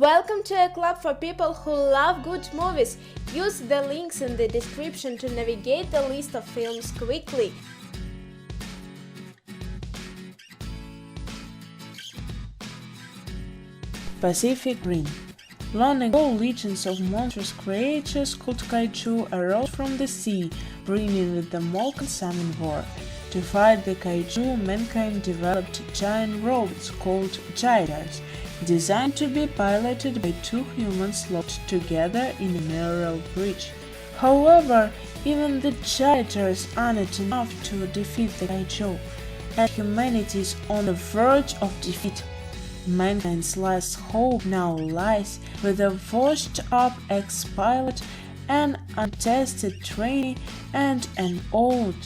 Welcome to a club for people who love good movies. Use the links in the description to navigate the list of films quickly. Pacific Rim. Long ago, legions of monstrous creatures called kaiju arose from the sea, bringing with them all consuming war. To fight the kaiju, mankind developed giant robots called gyres, designed to be piloted by two humans locked together in a mineral bridge. However, even the gyres aren't enough to defeat the kaiju, and humanity is on the verge of defeat. Mankind's last hope now lies with a washed-up ex-pilot, an untested trainee, and an old,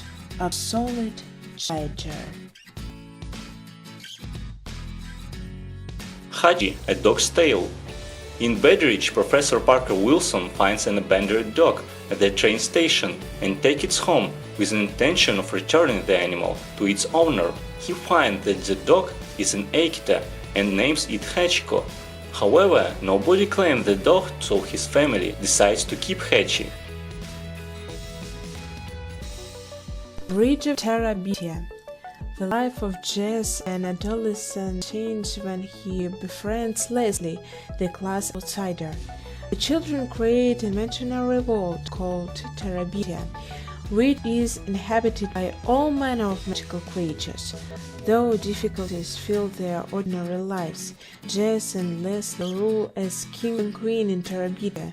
obsolete gyre. Hachi, A Dog's Tale. In Bedridge, Professor Parker Wilson finds an abandoned dog at the train station and takes it home with an intention of returning the animal to its owner. He finds that the dog is an Akita and names it Hachiko. However, nobody claims the dog, so his family decides to keep Hachi. Bridge of Terabithia. The life of Jess, an adolescent, changes when he befriends Leslie, the class outsider. The children create an imaginary world called Terabithia, which is inhabited by all manner of magical creatures. Though difficulties fill their ordinary lives, Jess and Leslie rule as king and queen in Terabithia.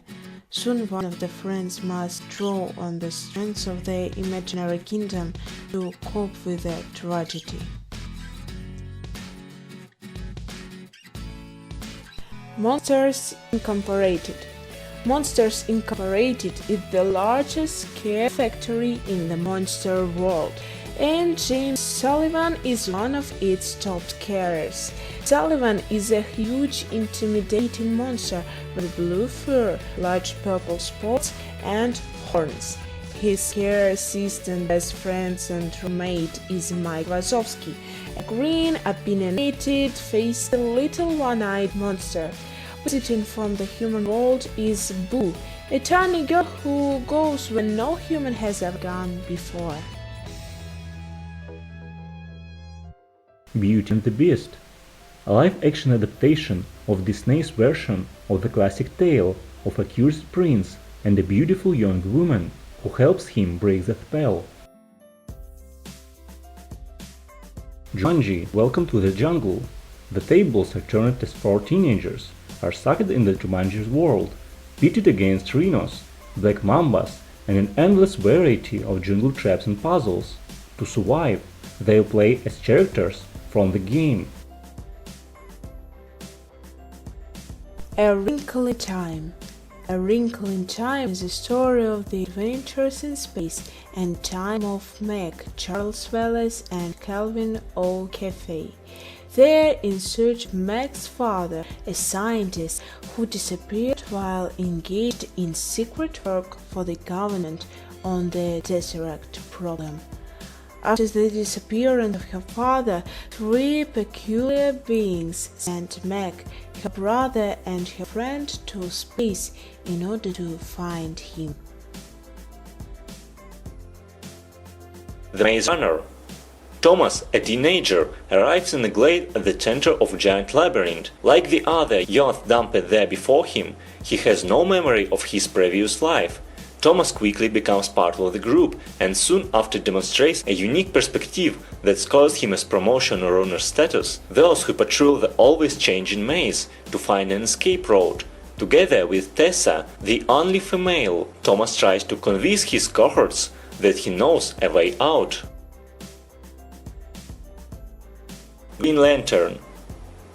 Soon one of the friends must draw on the strengths of their imaginary kingdom to cope with the tragedy. Monsters Incorporated. Monsters Incorporated is the largest scare factory in the monster world, and James Sullivan is one of its top scarers. Sullivan is a huge, intimidating monster with blue fur, large purple spots, and horns. His scare assistant, best friend, and roommate is Mike Wazowski, a green, opinionated-faced little one-eyed monster. Visiting from the human world is Boo, a tiny girl who goes where no human has ever gone before. Beauty and the Beast, a live-action adaptation of Disney's version of the classic tale of a cursed prince and a beautiful young woman who helps him break the spell. Jumanji, Welcome to the Jungle. The tables are turned as four teenagers are sucked in the Jumanji's world, pitted against rhinos, black mambas, and an endless variety of jungle traps and puzzles. To survive, they'll play as characters from the game. A Wrinkle in Time. A Wrinkle in Time is a story of the adventures in space and time of Meg, Charles Wallace, and Calvin O'Keefe. They're in search of Meg's father, a scientist who disappeared while engaged in secret work for the government on the Tesseract program. After the disappearance of her father, three peculiar beings sent Meg, her brother, and her friend to space in order to find him. The Maze Runner. Thomas, a teenager, arrives in a glade at the center of a giant labyrinth. Like the other youth dumped there before him, he has no memory of his previous life. Thomas quickly becomes part of the group and soon after demonstrates a unique perspective that scores him as promotion or honor status. Those who patrol the always changing maze to find an escape route. Together with Tessa, the only female, Thomas tries to convince his cohorts that he knows a way out. Green Lantern.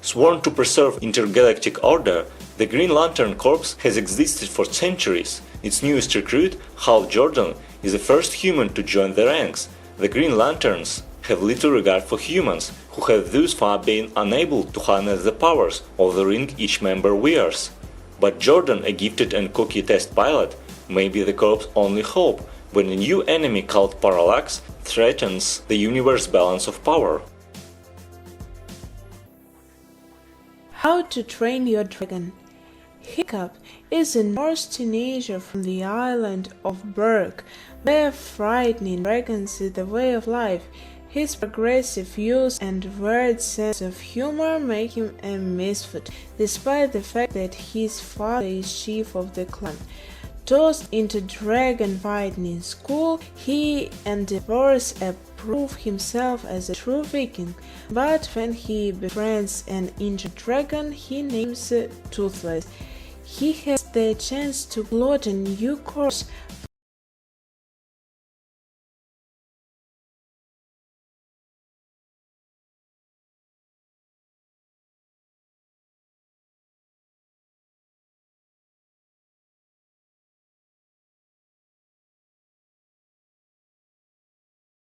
Sworn to preserve intergalactic order, the Green Lantern Corps has existed for centuries. Its newest recruit, Hal Jordan, is the first human to join the ranks. The Green Lanterns have little regard for humans, who have thus far been unable to harness the powers of the ring each member wears. But Jordan, a gifted and cocky test pilot, may be the Corps' only hope when a new enemy called Parallax threatens the universe's balance of power. How to Train Your Dragon. Hiccup is a Norse teenager from the island of Berg, where frightening dragons is the way of life. His progressive views and weird sense of humor make him a misfit, despite the fact that his father is chief of the clan. Tossed into dragon fighting in school, he endeavors to prove himself as a true Viking, but when he befriends an injured dragon he names Toothless. He has the chance to plot a new course